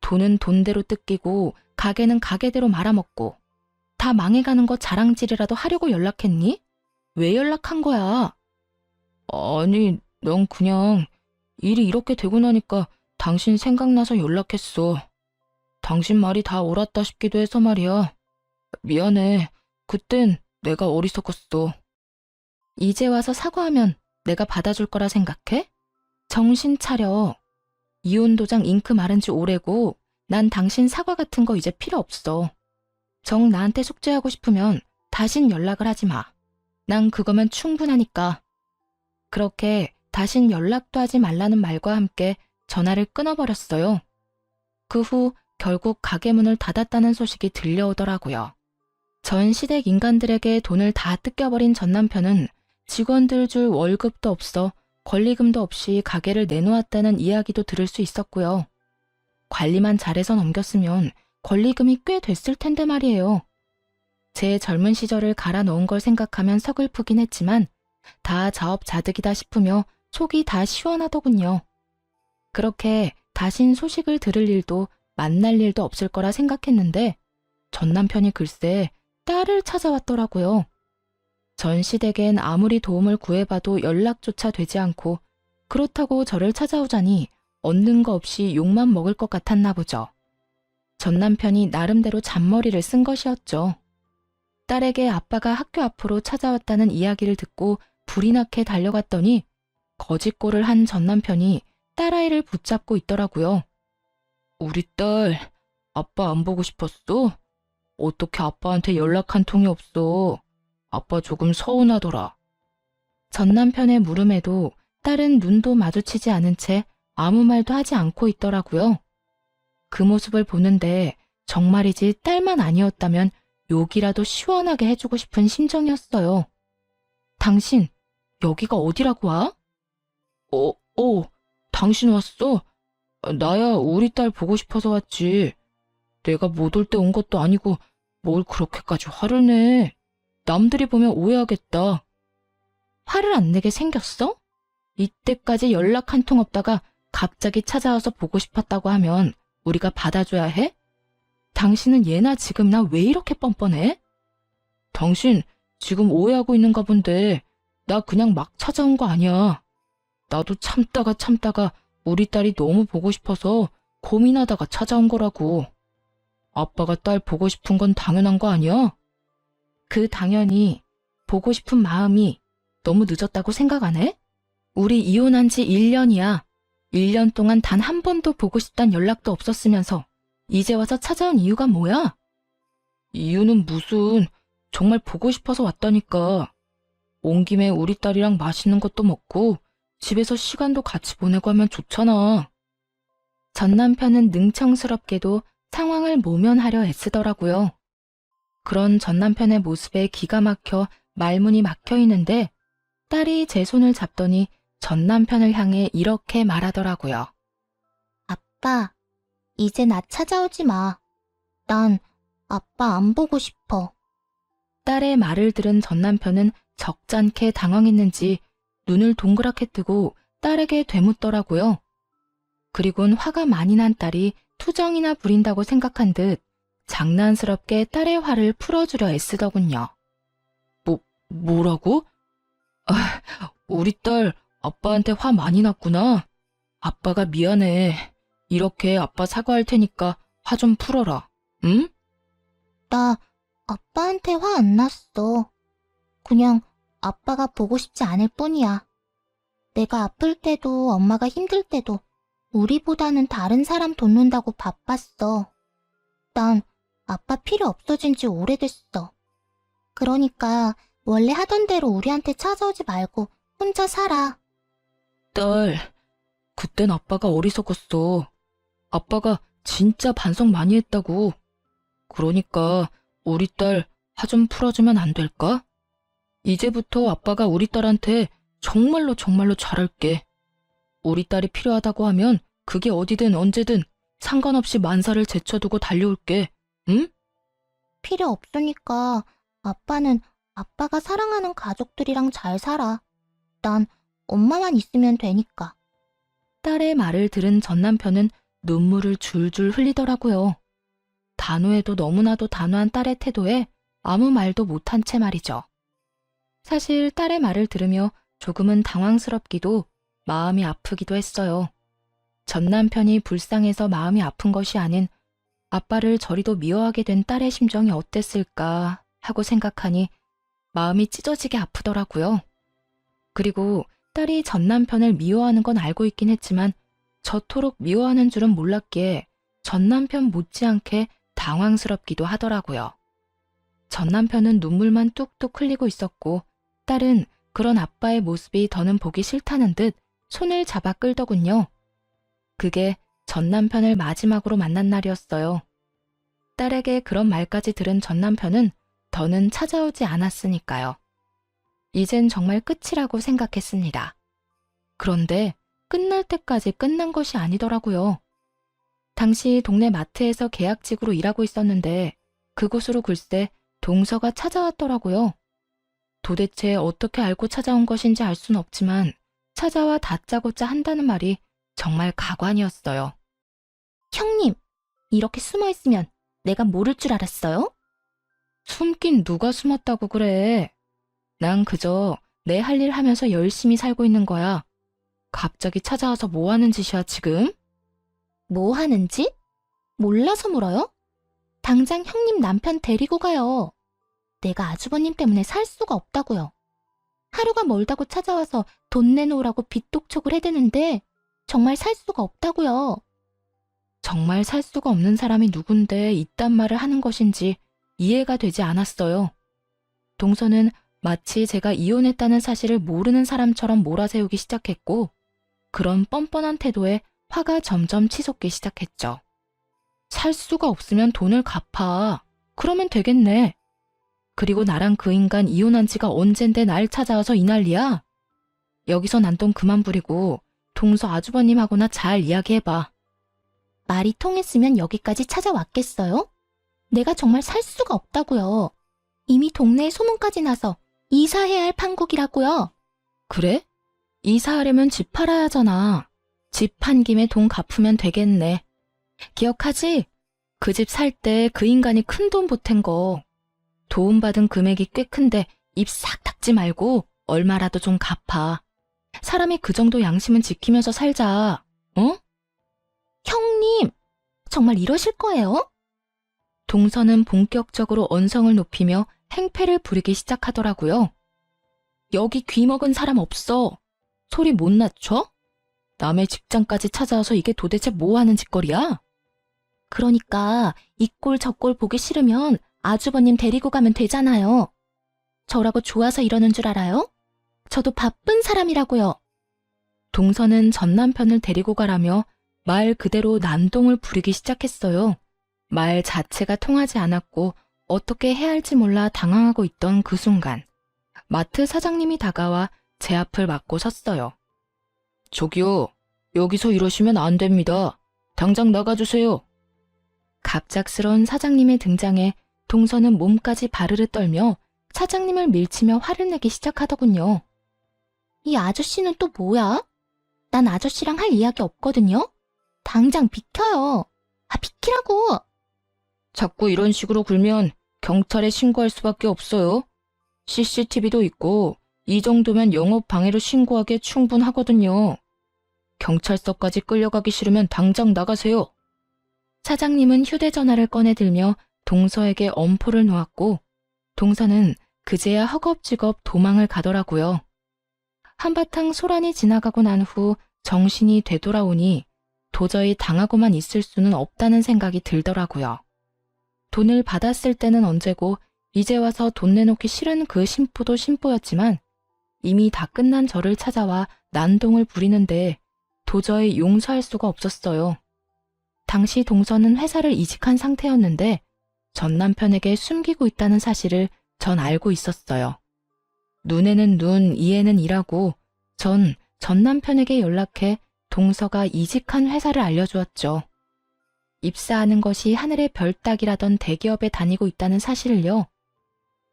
돈은 돈대로 뜯기고 가게는 가게대로 말아먹고 다 망해가는 거 자랑질이라도 하려고 연락했니? 왜 연락한 거야? 아니, 넌 그냥 일이 이렇게 되고 나니까 당신 생각나서 연락했어. 당신 말이 다 옳았다 싶기도 해서 말이야. 미안해. 그땐 내가 어리석었어. 이제 와서 사과하면 내가 받아줄 거라 생각해? 정신 차려. 이혼 도장 잉크 마른 지 오래고 난 당신 사과 같은 거 이제 필요 없어. 정 나한테 속죄하고 싶으면 다신 연락을 하지 마. 난 그거면 충분하니까. 그렇게 다신 연락도 하지 말라는 말과 함께 전화를 끊어버렸어요. 그 후 결국 가게 문을 닫았다는 소식이 들려오더라고요. 전 시댁 인간들에게 돈을 다 뜯겨버린 전 남편은 직원들 줄 월급도 없어 권리금도 없이 가게를 내놓았다는 이야기도 들을 수 있었고요. 관리만 잘해서 넘겼으면 권리금이 꽤 됐을 텐데 말이에요. 제 젊은 시절을 갈아 넣은 걸 생각하면 서글프긴 했지만 다 자업자득이다 싶으며 속이 다 시원하더군요. 그렇게 다신 소식을 들을 일도 만날 일도 없을 거라 생각했는데 전 남편이 글쎄 딸을 찾아왔더라고요. 전 시댁엔 아무리 도움을 구해봐도 연락조차 되지 않고 그렇다고 저를 찾아오자니 얻는 거 없이 욕만 먹을 것 같았나 보죠. 전 남편이 나름대로 잔머리를 쓴 것이었죠. 딸에게 아빠가 학교 앞으로 찾아왔다는 이야기를 듣고 불이 나게 달려갔더니 거짓골을 한 전 남편이 딸아이를 붙잡고 있더라고요. 우리 딸, 아빠 안 보고 싶었어? 어떻게 아빠한테 연락 한 통이 없어? 아빠 조금 서운하더라. 전 남편의 물음에도 딸은 눈도 마주치지 않은 채 아무 말도 하지 않고 있더라고요. 그 모습을 보는데 정말이지 딸만 아니었다면 욕이라도 시원하게 해주고 싶은 심정이었어요. 당신, 여기가 어디라고 와? 당신 왔어? 나야 우리 딸 보고 싶어서 왔지. 내가 못 올 때 온 것도 아니고 뭘 그렇게까지 화를 내. 남들이 보면 오해하겠다. 화를 안 내게 생겼어? 이때까지 연락 한 통 없다가 갑자기 찾아와서 보고 싶었다고 하면 우리가 받아줘야 해? 당신은 예나 지금이나 왜 이렇게 뻔뻔해? 당신 지금 오해하고 있는가 본데 나 그냥 막 찾아온 거 아니야. 나도 참다가 우리 딸이 너무 보고 싶어서 고민하다가 찾아온 거라고. 아빠가 딸 보고 싶은 건 당연한 거 아니야? 그 당연히 보고 싶은 마음이 너무 늦었다고 생각 안 해? 우리 이혼한 지 1년이야. 1년 동안 단 한 번도 보고 싶단 연락도 없었으면서 이제 와서 찾아온 이유가 뭐야? 이유는 무슨, 정말 보고 싶어서 왔다니까. 온 김에 우리 딸이랑 맛있는 것도 먹고 집에서 시간도 같이 보내고 하면 좋잖아. 전 남편은 능청스럽게도 상황을 모면하려 애쓰더라고요. 그런 전 남편의 모습에 기가 막혀 말문이 막혀 있는데 딸이 제 손을 잡더니 전 남편을 향해 이렇게 말하더라고요. 아빠, 이제 나 찾아오지 마. 난 아빠 안 보고 싶어. 딸의 말을 들은 전 남편은 적잖게 당황했는지 눈을 동그랗게 뜨고 딸에게 되묻더라고요. 그리곤 화가 많이 난 딸이 투정이나 부린다고 생각한 듯 장난스럽게 딸의 화를 풀어주려 애쓰더군요. 뭐라고? 우리 딸 아빠한테 화 많이 났구나. 아빠가 미안해. 이렇게 아빠 사과할 테니까 화 좀 풀어라. 응? 나 아빠한테 화 안 났어. 그냥 아빠가 보고 싶지 않을 뿐이야. 내가 아플 때도 엄마가 힘들 때도 우리보다는 다른 사람 돕는다고 바빴어. 난 아빠 필요 없어진 지 오래됐어. 그러니까 원래 하던 대로 우리한테 찾아오지 말고 혼자 살아. 딸, 그땐 아빠가 어리석었어. 아빠가 진짜 반성 많이 했다고. 그러니까 우리 딸 화 좀 풀어주면 안 될까? 이제부터 아빠가 우리 딸한테 정말로 잘할게. 우리 딸이 필요하다고 하면 그게 어디든 언제든 상관없이 만사를 제쳐두고 달려올게. 응? 필요 없으니까 아빠는 아빠가 사랑하는 가족들이랑 잘 살아. 난 엄마만 있으면 되니까. 딸의 말을 들은 전 남편은 눈물을 줄줄 흘리더라고요. 단호해도 너무나도 단호한 딸의 태도에 아무 말도 못한 채 말이죠. 사실 딸의 말을 들으며 조금은 당황스럽기도 마음이 아프기도 했어요. 전 남편이 불쌍해서 마음이 아픈 것이 아닌 아빠를 저리도 미워하게 된 딸의 심정이 어땠을까 하고 생각하니 마음이 찢어지게 아프더라고요. 그리고 딸이 전 남편을 미워하는 건 알고 있긴 했지만 저토록 미워하는 줄은 몰랐기에 전 남편 못지않게 당황스럽기도 하더라고요. 전 남편은 눈물만 뚝뚝 흘리고 있었고 딸은 그런 아빠의 모습이 더는 보기 싫다는 듯 손을 잡아 끌더군요. 그게 전 남편을 마지막으로 만난 날이었어요. 딸에게 그런 말까지 들은 전 남편은 더는 찾아오지 않았으니까요. 이젠 정말 끝이라고 생각했습니다. 그런데 끝날 때까지 끝난 것이 아니더라고요. 당시 동네 마트에서 계약직으로 일하고 있었는데 그곳으로 글쎄 동서가 찾아왔더라고요. 도대체 어떻게 알고 찾아온 것인지 알 수는 없지만 찾아와 다짜고짜 한다는 말이 정말 가관이었어요. 형님, 이렇게 숨어있으면 내가 모를 줄 알았어요? 숨긴 누가 숨었다고 그래. 난 그저 내 할 일 하면서 열심히 살고 있는 거야. 갑자기 찾아와서 뭐 하는 짓이야 지금? 뭐 하는 짓? 몰라서 물어요? 당장 형님 남편 데리고 가요. 내가 아주버님 때문에 살 수가 없다고요. 하루가 멀다고 찾아와서 돈 내놓으라고 빚독촉을 해대는데 정말 살 수가 없다고요. 정말 살 수가 없는 사람이 누군데 이딴 말을 하는 것인지 이해가 되지 않았어요. 동서는 마치 제가 이혼했다는 사실을 모르는 사람처럼 몰아세우기 시작했고 그런 뻔뻔한 태도에 화가 점점 치솟기 시작했죠. 살 수가 없으면 돈을 갚아. 그러면 되겠네. 그리고 나랑 그 인간 이혼한 지가 언젠데 날 찾아와서 이 난리야? 여기서 난동 그만 부리고 동서 아주버님하고나 잘 이야기해봐. 말이 통했으면 여기까지 찾아왔겠어요? 내가 정말 살 수가 없다고요. 이미 동네에 소문까지 나서 이사해야 할 판국이라고요. 그래? 이사하려면 집 팔아야 하잖아. 집 판 김에 돈 갚으면 되겠네. 기억하지? 그 집 살 때 그 인간이 큰 돈 보탠 거. 도움받은 금액이 꽤 큰데 입 싹 닫지 말고 얼마라도 좀 갚아. 사람이 그 정도 양심은 지키면서 살자. 어? 형님, 정말 이러실 거예요? 동서는 본격적으로 언성을 높이며 행패를 부리기 시작하더라고요. 여기 귀 먹은 사람 없어. 소리 못 낮춰? 남의 직장까지 찾아와서 이게 도대체 뭐 하는 짓거리야? 그러니까 이 꼴 저 꼴 보기 싫으면 아주버님 데리고 가면 되잖아요. 저라고 좋아서 이러는 줄 알아요? 저도 바쁜 사람이라고요. 동서는 전 남편을 데리고 가라며 말 그대로 난동을 부리기 시작했어요. 말 자체가 통하지 않았고 어떻게 해야 할지 몰라 당황하고 있던 그 순간 마트 사장님이 다가와 제 앞을 막고 섰어요. 저기요, 여기서 이러시면 안 됩니다. 당장 나가주세요. 갑작스러운 사장님의 등장에 동서는 몸까지 바르르 떨며 사장님을 밀치며 화를 내기 시작하더군요. 이 아저씨는 또 뭐야? 난 아저씨랑 할 이야기 없거든요? 당장 비켜요. 비키라고! 자꾸 이런 식으로 굴면 경찰에 신고할 수밖에 없어요. CCTV도 있고 이 정도면 영업 방해로 신고하기에 충분하거든요. 경찰서까지 끌려가기 싫으면 당장 나가세요. 사장님은 휴대전화를 꺼내들며 동서에게 엄포를 놓았고 동서는 그제야 허겁지겁 도망을 가더라고요. 한바탕 소란이 지나가고 난 후 정신이 되돌아오니 도저히 당하고만 있을 수는 없다는 생각이 들더라고요. 돈을 받았을 때는 언제고 이제 와서 돈 내놓기 싫은 그 심보도 심보였지만 이미 다 끝난 저를 찾아와 난동을 부리는데 도저히 용서할 수가 없었어요. 당시 동서는 회사를 이직한 상태였는데 전 남편에게 숨기고 있다는 사실을 전 알고 있었어요. 눈에는 눈, 이에는 이라고 전 남편에게 연락해 동서가 이직한 회사를 알려주었죠. 입사하는 것이 하늘의 별 따기라던 대기업에 다니고 있다는 사실을요.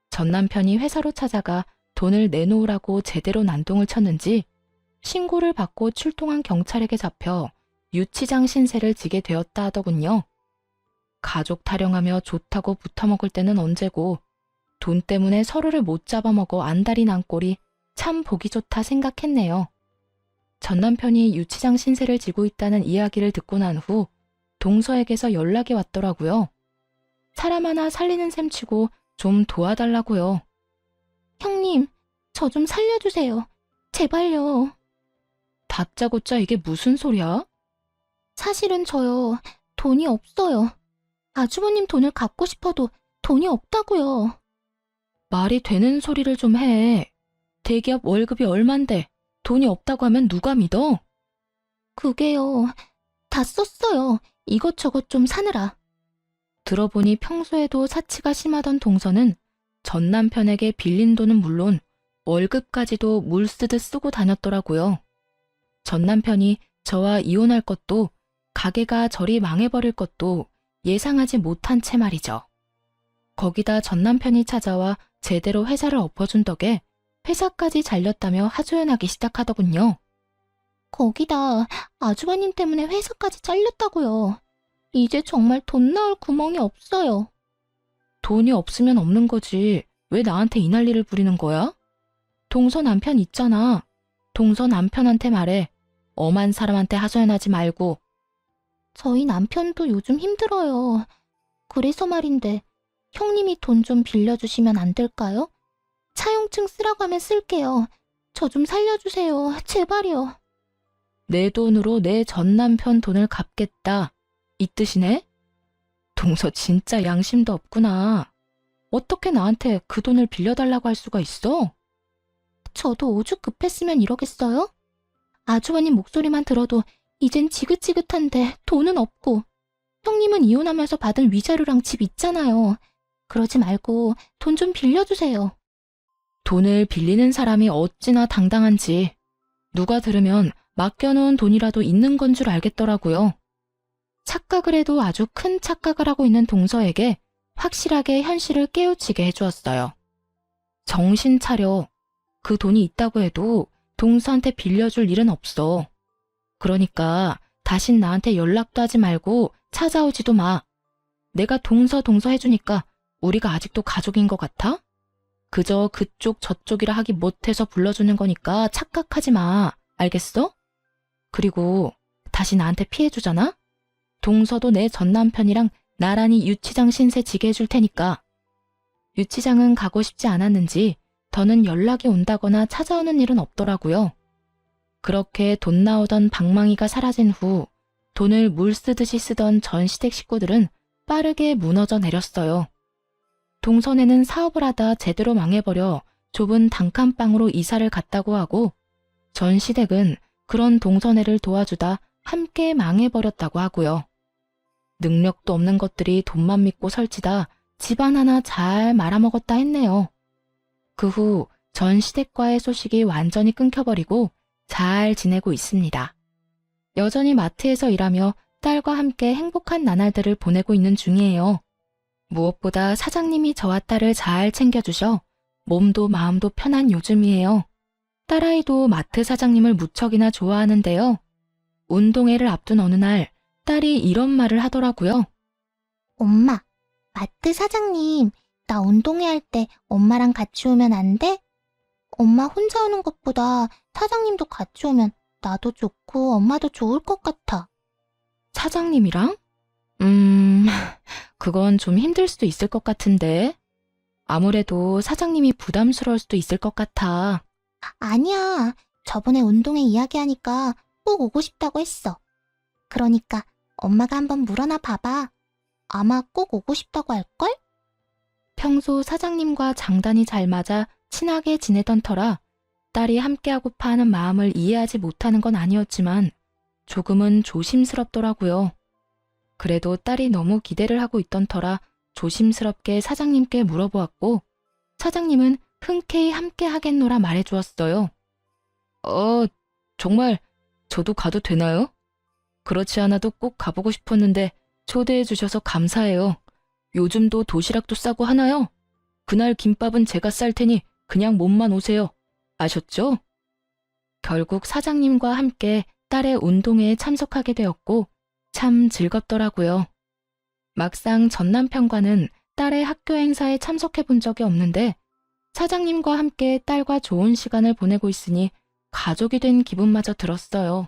전 남편이 회사로 찾아가 돈을 내놓으라고 제대로 난동을 쳤는지 신고를 받고 출동한 경찰에게 잡혀 유치장 신세를 지게 되었다 하더군요. 가족 타령하며 좋다고 붙어먹을 때는 언제고 돈 때문에 서로를 못 잡아먹어 안달이 난 꼴이 참 보기 좋다 생각했네요. 전 남편이 유치장 신세를 지고 있다는 이야기를 듣고 난 후 동서에게서 연락이 왔더라고요. 사람 하나 살리는 셈치고 좀 도와달라고요. 형님, 저 좀 살려주세요. 제발요. 다짜고짜 이게 무슨 소리야? 사실은 저요, 돈이 없어요. 아주버님 돈을 갚고 싶어도 돈이 없다고요. 말이 되는 소리를 좀 해. 대기업 월급이 얼만데 돈이 없다고 하면 누가 믿어? 그게요, 다 썼어요. 이것저것 좀 사느라. 들어보니 평소에도 사치가 심하던 동서는 전 남편에게 빌린 돈은 물론 월급까지도 물 쓰듯 쓰고 다녔더라고요. 전 남편이 저와 이혼할 것도 가게가 저리 망해버릴 것도 예상하지 못한 채 말이죠. 거기다 전 남편이 찾아와 제대로 회사를 엎어준 덕에 회사까지 잘렸다며 하소연하기 시작하더군요. 거기다 아주버님 때문에 회사까지 잘렸다고요. 이제 정말 돈 나올 구멍이 없어요. 돈이 없으면 없는 거지. 왜 나한테 이 난리를 부리는 거야? 동서 남편 있잖아. 동서 남편한테 말해. 엄한 사람한테 하소연하지 말고. 저희 남편도 요즘 힘들어요. 그래서 말인데 형님이 돈 좀 빌려주시면 안 될까요? 차용증 쓰라고 하면 쓸게요. 저 좀 살려주세요. 제발요. 내 돈으로 내 전 남편 돈을 갚겠다. 이 뜻이네? 동서 진짜 양심도 없구나. 어떻게 나한테 그 돈을 빌려달라고 할 수가 있어? 저도 오죽 급했으면 이러겠어요? 아주버님 목소리만 들어도 이젠 지긋지긋한데 돈은 없고 형님은 이혼하면서 받은 위자료랑 집 있잖아요. 그러지 말고 돈 좀 빌려주세요. 돈을 빌리는 사람이 어찌나 당당한지 누가 들으면 맡겨놓은 돈이라도 있는 건 줄 알겠더라고요. 착각을 해도 아주 큰 착각을 하고 있는 동서에게 확실하게 현실을 깨우치게 해주었어요. 정신 차려. 그 돈이 있다고 해도 동서한테 빌려줄 일은 없어. 그러니까 다신 나한테 연락도 하지 말고 찾아오지도 마. 내가 동서 해주니까 우리가 아직도 가족인 것 같아? 그저 그쪽 저쪽이라 하기 못해서 불러주는 거니까 착각하지 마. 알겠어? 그리고 다시 나한테 피해주잖아? 동서도 내 전 남편이랑 나란히 유치장 신세 지게 해줄 테니까. 유치장은 가고 싶지 않았는지 더는 연락이 온다거나 찾아오는 일은 없더라고요. 그렇게 돈 나오던 방망이가 사라진 후 돈을 물 쓰듯이 쓰던 전 시댁 식구들은 빠르게 무너져 내렸어요. 동선에는 사업을 하다 제대로 망해버려 좁은 단칸방으로 이사를 갔다고 하고, 전 시댁은 그런 동선애를 도와주다 함께 망해버렸다고 하고요. 능력도 없는 것들이 돈만 믿고 설치다 집안 하나 잘 말아먹었다 했네요. 그 후 전 시댁과의 소식이 완전히 끊겨버리고 잘 지내고 있습니다. 여전히 마트에서 일하며 딸과 함께 행복한 나날들을 보내고 있는 중이에요. 무엇보다 사장님이 저와 딸을 잘 챙겨주셔 몸도 마음도 편한 요즘이에요. 딸아이도 마트 사장님을 무척이나 좋아하는데요. 운동회를 앞둔 어느 날 딸이 이런 말을 하더라고요. 엄마, 마트 사장님, 나 운동회 할 때 엄마랑 같이 오면 안 돼? 엄마 혼자 오는 것보다 사장님도 같이 오면 나도 좋고 엄마도 좋을 것 같아. 사장님이랑? 그건 좀 힘들 수도 있을 것 같은데. 아무래도 사장님이 부담스러울 수도 있을 것 같아. 아니야. 저번에 운동회 이야기하니까 꼭 오고 싶다고 했어. 그러니까 엄마가 한번 물어나 봐봐. 아마 꼭 오고 싶다고 할걸? 평소 사장님과 장단이 잘 맞아 친하게 지내던 터라 딸이 함께하고파 하는 마음을 이해하지 못하는 건 아니었지만 조금은 조심스럽더라고요. 그래도 딸이 너무 기대를 하고 있던 터라 조심스럽게 사장님께 물어보았고, 사장님은 흔쾌히 함께 하겠노라 말해주었어요. 정말 저도 가도 되나요? 그렇지 않아도 꼭 가보고 싶었는데 초대해 주셔서 감사해요. 요즘도 도시락도 싸고 하나요? 그날 김밥은 제가 쌀 테니 그냥 몸만 오세요. 아셨죠? 결국 사장님과 함께 딸의 운동회에 참석하게 되었고 참 즐겁더라고요. 막상 전 남편과는 딸의 학교 행사에 참석해 본 적이 없는데 사장님과 함께 딸과 좋은 시간을 보내고 있으니 가족이 된 기분마저 들었어요.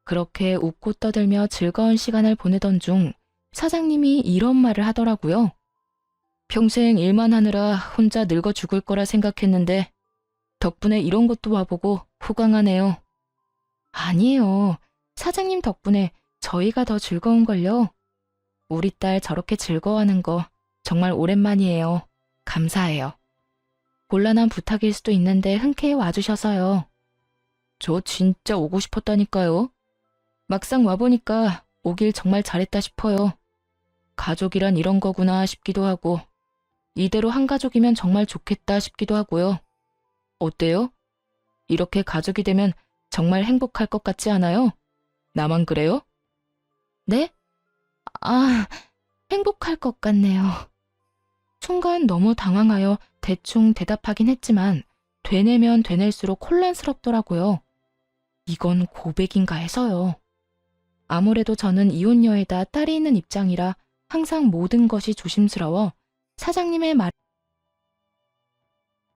그렇게 웃고 떠들며 즐거운 시간을 보내던 중 사장님이 이런 말을 하더라고요. 평생 일만 하느라 혼자 늙어 죽을 거라 생각했는데 덕분에 이런 것도 와보고 호강하네요. 아니에요. 사장님 덕분에 저희가 더 즐거운걸요. 우리 딸 저렇게 즐거워하는 거 정말 오랜만이에요. 감사해요. 곤란한 부탁일 수도 있는데 흔쾌히 와주셔서요. 저 진짜 오고 싶었다니까요. 막상 와보니까 오길 정말 잘했다 싶어요. 가족이란 이런 거구나 싶기도 하고 이대로 한 가족이면 정말 좋겠다 싶기도 하고요. 어때요? 이렇게 가족이 되면 정말 행복할 것 같지 않아요? 나만 그래요? 네? 행복할 것 같네요. 순간 너무 당황하여 대충 대답하긴 했지만 되뇌면 되낼수록 혼란스럽더라고요. 이건 고백인가 해서요. 아무래도 저는 이혼녀에다 딸이 있는 입장이라 항상 모든 것이 조심스러워 사장님의 말